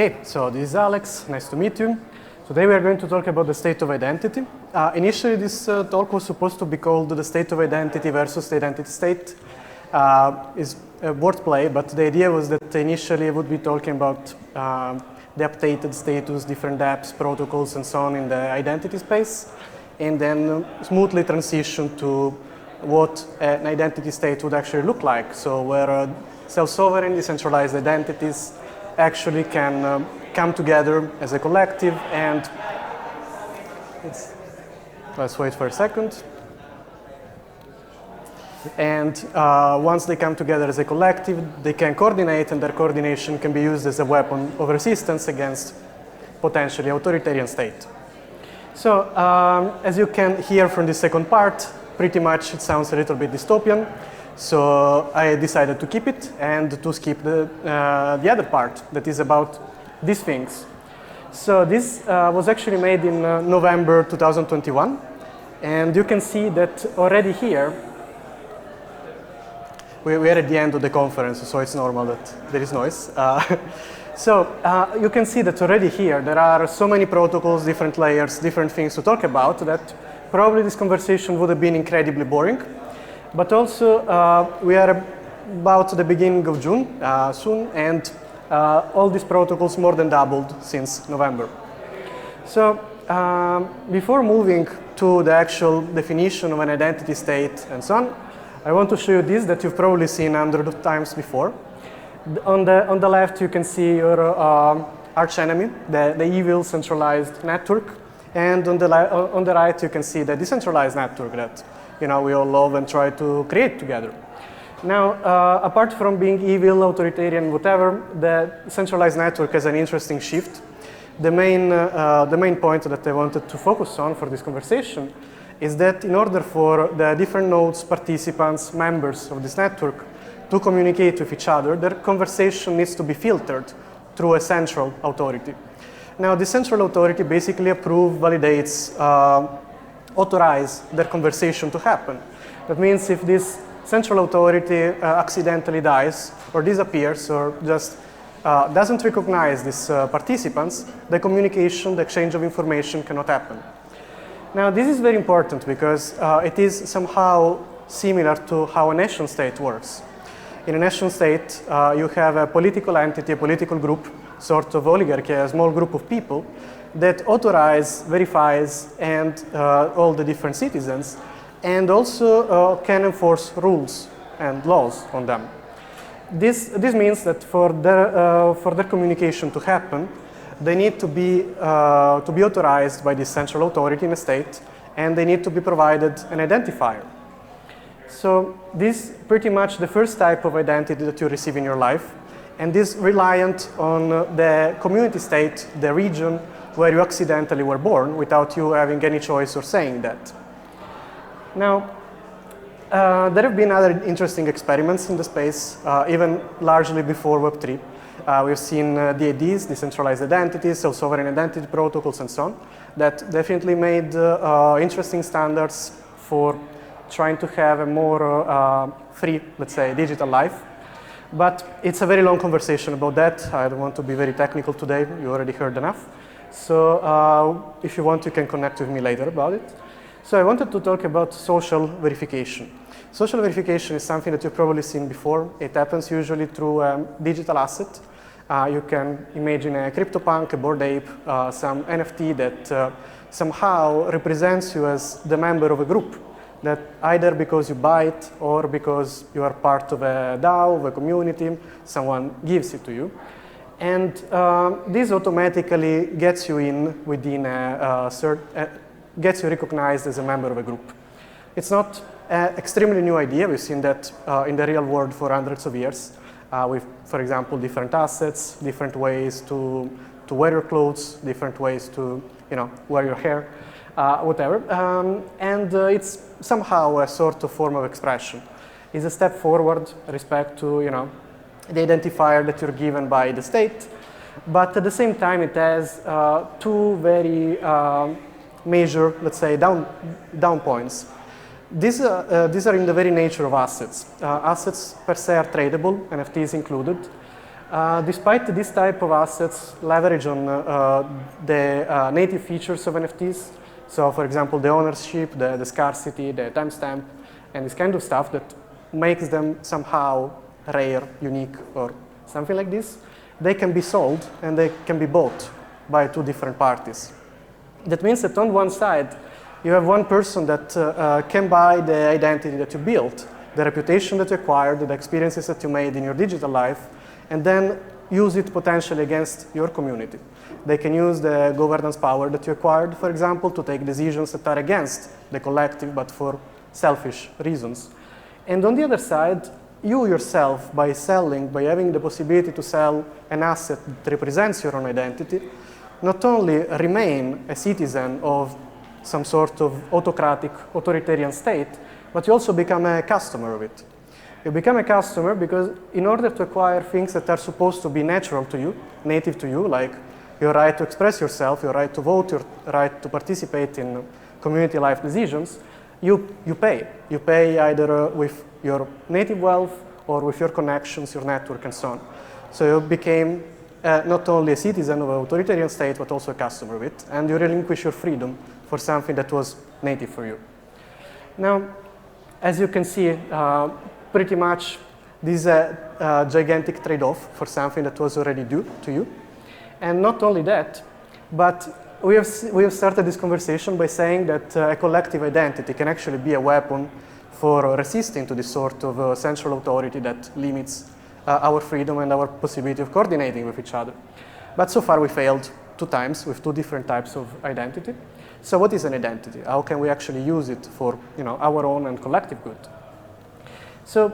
Okay, so this is Alex. Nice to meet you. Today we are going to talk about the state of identity. Initially, this talk was supposed to be called the state of identity versus the identity state. Is a wordplay, but the idea was that initially I would be talking about the updated status, different apps, protocols, and so on in the identity space, and then smoothly transition to what an identity state would actually look like. So where self-sovereign, decentralized identities actually can come together as a collective, and let's wait for a second. And once they come together as a collective, they can coordinate, and their coordination can be used as a weapon of resistance against potentially authoritarian state. So as you can hear from the second part, pretty much it sounds a little bit dystopian. So I decided to keep it and to skip the other part that is about these things. So this was actually made in November 2021. And you can see that already here, we are at the end of the conference, so it's normal that there is noise. So you can see that already here there are so many protocols, different layers, different things to talk about that probably this conversation would have been incredibly boring. But also we are about the beginning of June soon, and all these protocols more than doubled since November. So before moving to the actual definition of an identity state and so on, I want to show you this that you've probably seen hundreds of times before. On the left, you can see your archenemy, the evil centralized network, and on the right, you can see the decentralized network that we all love and try to create together. Now, apart from being evil, authoritarian, whatever, the centralized network has an interesting shift. The main point that I wanted to focus on for this conversation is that in order for the different nodes, participants, members of this network to communicate with each other, their conversation needs to be filtered through a central authority. Now, the central authority basically approves, validates, authorize their conversation to happen. That means if this central authority accidentally dies or disappears or just doesn't recognize these participants, the communication, the exchange of information cannot happen. Now, this is very important because it is somehow similar to how a nation state works. In a nation state, you have a political entity, a political group, sort of oligarchy, a small group of people that authorize, verifies, and all the different citizens, and also can enforce rules and laws on them. This means that for their communication to happen, they need to be authorized by this central authority in a state, and they need to be provided an identifier. So this is pretty much the first type of identity that you receive in your life, and this reliant on the community state, the region where you accidentally were born without you having any choice or saying that. Now, there have been other interesting experiments in the space, even largely before Web3. We've seen DIDs, decentralized identities, self-sovereign identity protocols, and so on, that definitely made interesting standards for trying to have a more free, let's say, digital life. But it's a very long conversation about that. I don't want to be very technical today. You already heard enough. So if you want, you can connect with me later about it. So I wanted to talk about social verification. Social verification is something that you've probably seen before. It happens usually through a digital asset. You can imagine a CryptoPunk, a Bored Ape, some NFT that somehow represents you as the member of a group, that either because you buy it or because you are part of a DAO, of a community, someone gives it to you. And this automatically gets you in within gets you recognized as a member of a group. It's not an extremely new idea. We've seen that in the real world for hundreds of years with, for example, different assets, different ways to wear your clothes, different ways to wear your hair, whatever. And it's somehow a sort of form of expression. It's a step forward respect to the identifier that you're given by the state, but at the same time it has two very major, let's say, down points. These are in the very nature of assets. Assets per se are tradable, NFTs included, Despite this type of assets leverage on the native features of NFTs, so for example, the ownership, the scarcity, the timestamp, and this kind of stuff that makes them somehow rare, unique, or something like this, they can be sold and they can be bought by two different parties. That means that on one side, you have one person that can buy the identity that you built, the reputation that you acquired, the experiences that you made in your digital life, and then use it potentially against your community. They can use the governance power that you acquired, for example, to take decisions that are against the collective, but for selfish reasons. And on the other side, you yourself, by selling, by having the possibility to sell an asset that represents your own identity, not only remain a citizen of some sort of autocratic, authoritarian state, but you also become a customer of it. You become a customer because in order to acquire things that are supposed to be natural to you, native to you, like your right to express yourself, your right to vote, your right to participate in community life decisions, you pay. You pay either with your native wealth or with your connections, your network, and so on. So you became not only a citizen of an authoritarian state, but also a customer of it, and you relinquish your freedom for something that was native for you. Now, as you can see, pretty much this is a gigantic trade-off for something that was already due to you. And not only that, but we have started this conversation by saying that a collective identity can actually be a weapon for resisting to this sort of central authority that limits our freedom and our possibility of coordinating with each other. But so far we failed 2 times with 2 different types of identity. So what is an identity? How can we actually use it for our own and collective good? So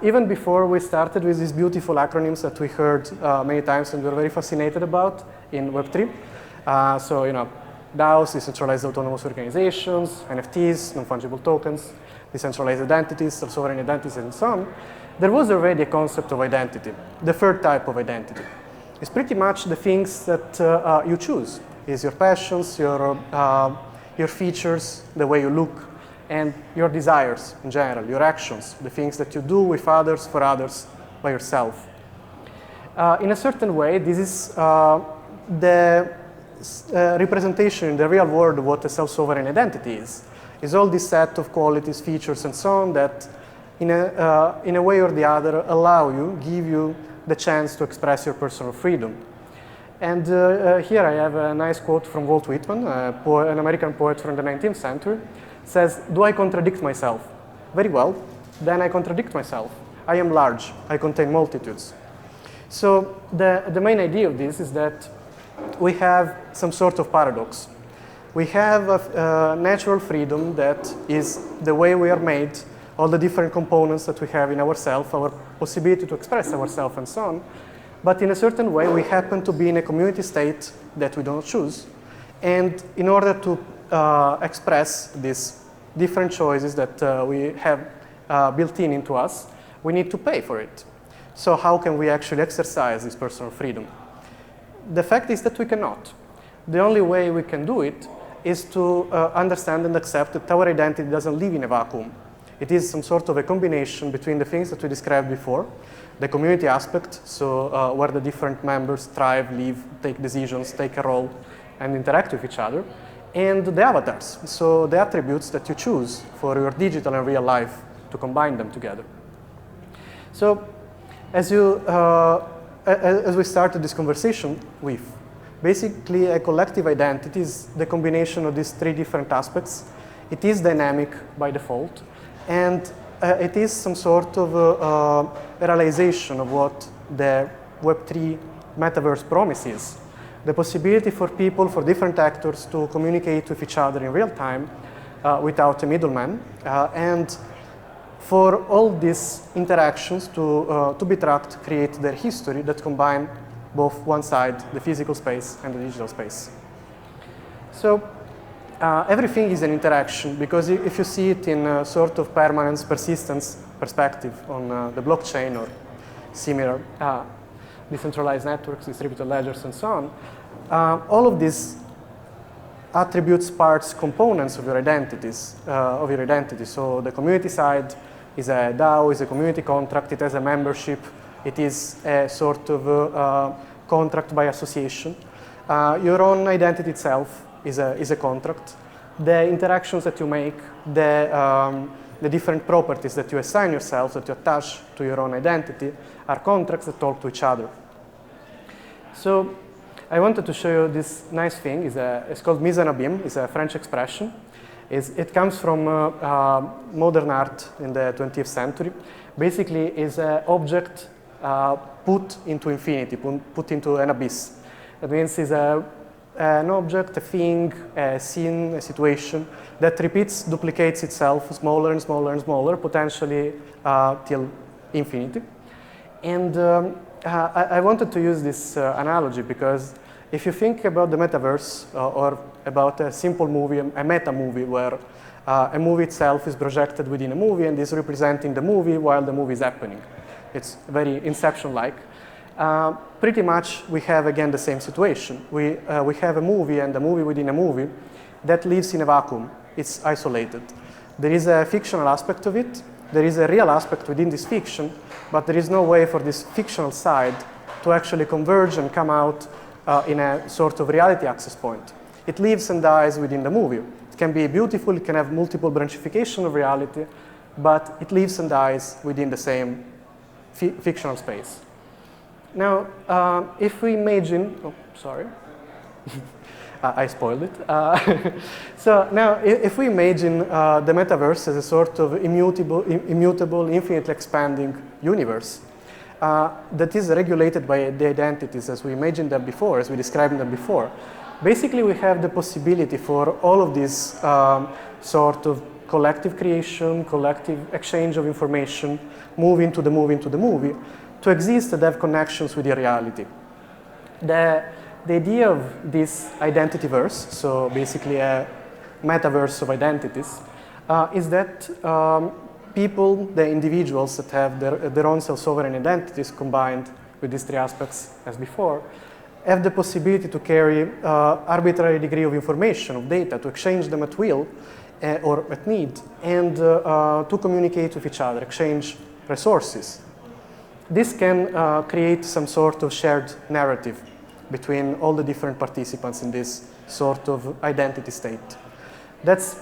even before we started with these beautiful acronyms that we heard many times and we're very fascinated about in Web3, so DAOs, decentralized autonomous organizations, NFTs, non-fungible tokens, decentralized identities, self-sovereign identities, and so on, there was already a concept of identity. The third type of identity is pretty much the things that you choose. Is your passions, your features, the way you look, and your desires in general, your actions, the things that you do with others, for others, by yourself. In a certain way, this is the representation in the real world of what a self-sovereign identity is all this set of qualities, features, and so on that in a way or the other allow you, give you the chance to express your personal freedom. And here I have a nice quote from Walt Whitman, an American poet from the 19th century. It says, "Do I contradict myself? Very well, then I contradict myself. I am large, I contain multitudes." So the main idea of this is that we have some sort of paradox. We have a natural freedom that is the way we are made, all the different components that we have in ourselves, our possibility to express ourselves and so on. But in a certain way, we happen to be in a community state that we don't choose. And in order to express these different choices that we have built into us, we need to pay for it. So how can we actually exercise this personal freedom? The fact is that we cannot. The only way we can do it is to understand and accept that our identity doesn't live in a vacuum. It is some sort of a combination between the things that we described before, the community aspect, so where the different members thrive, live, take decisions, take a role, and interact with each other, and the avatars, so the attributes that you choose for your digital and real life to combine them together. So as we started this conversation with, basically a collective identity is the combination of these 3 different aspects. It is dynamic by default, and it is some sort of a realization of what the Web3 metaverse promises. The possibility for people, for different actors to communicate with each other in real time without a middleman, and for all these interactions to be tracked, create their history that combine both one side, the physical space, and the digital space. So everything is an interaction, because if you see it in a sort of permanence, persistence perspective on the blockchain or similar decentralized networks, distributed ledgers, and so on, all of these attributes, parts, components of your identities, So the community side is a DAO, is a community contract, it has a membership, It is a sort of contract by association. Your own identity itself is a contract. The interactions that you make, the different properties that you assign yourself, that you attach to your own identity, are contracts that talk to each other. So I wanted to show you this nice thing. It's called mise en abîme. It's a French expression. It comes from modern art in the 20th century. Basically, it's an object put into infinity, put into an abyss. That means it's an object, a thing, a scene, a situation that repeats, duplicates itself smaller and smaller and smaller, potentially till infinity. And I wanted to use this analogy because if you think about the metaverse or about a simple movie, a meta movie where a movie itself is projected within a movie and is representing the movie while the movie is happening. It's very Inception-like. Pretty much we have again the same situation. We have a movie and a movie within a movie that lives in a vacuum. It's isolated. There is a fictional aspect of it. There is a real aspect within this fiction, but there is no way for this fictional side to actually converge and come out in a sort of reality access point. It lives and dies within the movie. It can be beautiful, it can have multiple branchification of reality, but it lives and dies within the same fictional space. Now, if we imagine, oh, sorry, I spoiled it. So now, if we imagine the metaverse as a sort of immutable, infinitely expanding universe that is regulated by the identities as we imagined them before, as we described them before, basically we have the possibility for all of this sort of collective creation, collective exchange of information, move into the movie, to exist and have connections with the reality. The idea of this identityverse, so basically a metaverse of identities, is that people, the individuals that have their own self-sovereign identities combined with these three aspects as before, have the possibility to carry arbitrary degree of information, of data, to exchange them at will or at need, and to communicate with each other, exchange resources. This can create some sort of shared narrative between all the different participants in this sort of identity state. That's,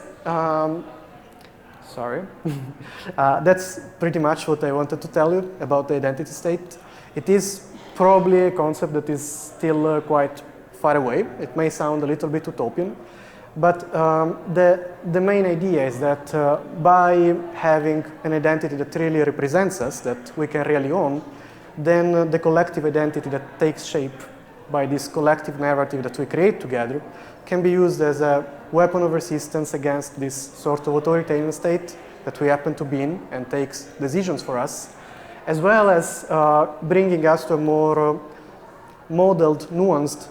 that's pretty much what I wanted to tell you about the identity state. It is probably a concept that is still quite far away. It may sound a little bit utopian, but the main idea is that by having an identity that really represents us, that we can really own, then the collective identity that takes shape by this collective narrative that we create together can be used as a weapon of resistance against this sort of authoritarian state that we happen to be in and takes decisions for us, as well as bringing us to a more modeled, nuanced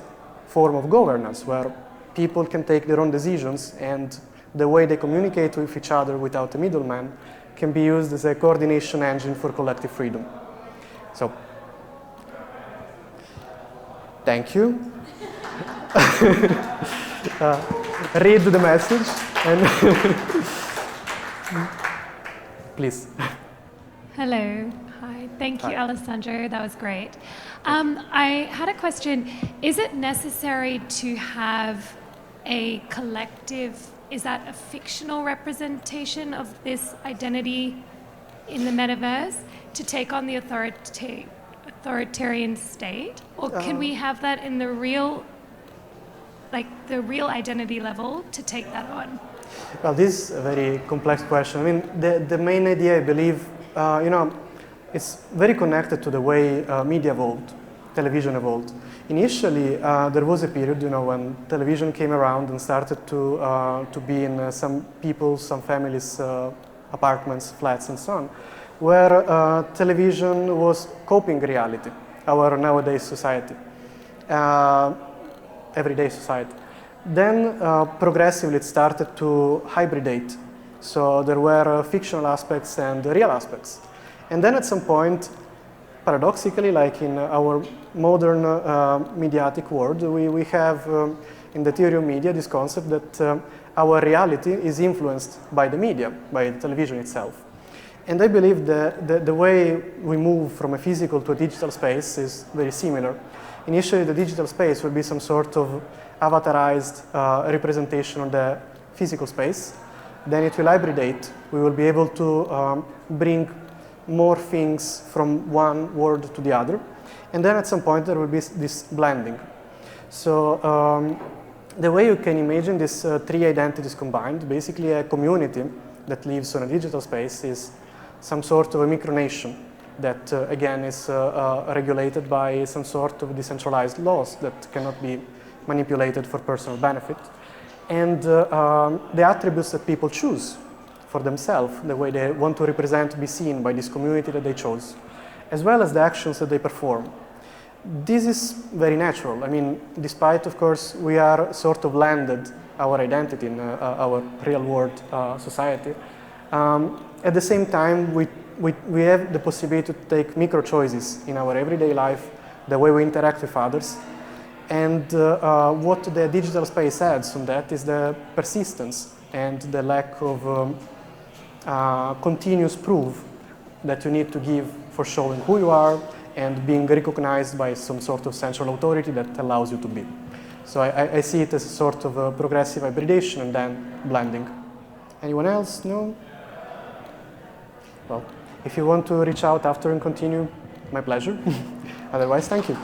form of governance where people can take their own decisions and the way they communicate with each other without a middleman can be used as a coordination engine for collective freedom. So, thank you. Read the message and please. Hello. Hi. Thank you, Alessandro. That was great. I had a question. Is it necessary to have a collective, is that a fictional representation of this identity in the metaverse to take on the authoritarian state? Or can we have that in the real, like the real identity level to take that on? Well, this is a very complex question. I mean, the main idea, I believe, it's very connected to the way media evolved, television evolved. Initially, there was a period, when television came around and started to be in some people's, some families' apartments, flats, and so on, where television was coping reality, our nowadays society, everyday society. Then progressively it started to hybridate. So there were fictional aspects and real aspects. And then at some point, paradoxically, like in our modern mediatic world, we have in the theory of media this concept that our reality is influenced by the media, by the television itself. And I believe the way we move from a physical to a digital space is very similar. Initially, the digital space will be some sort of avatarized representation of the physical space. Then it will hybridate. We will be able to bring more things from one world to the other. And then at some point, there will be this blending. So the way you can imagine these three identities combined, basically a community that lives on a digital space is some sort of a micronation that, again, is regulated by some sort of decentralized laws that cannot be manipulated for personal benefit. And the attributes that people choose for themselves, the way they want to represent, be seen by this community that they chose, as well as the actions that they perform. This is very natural. I mean, despite, of course, we are sort of landed our identity in our real-world society, at the same time, we have the possibility to take micro-choices in our everyday life, the way we interact with others. And what the digital space adds on that is the persistence and the lack of continuous proof that you need to give for showing who you are and being recognized by some sort of central authority that allows you to be. So I see it as a sort of a progressive hybridation and then blending. Anyone else? No? Well, if you want to reach out after and continue, my pleasure. Otherwise, thank you.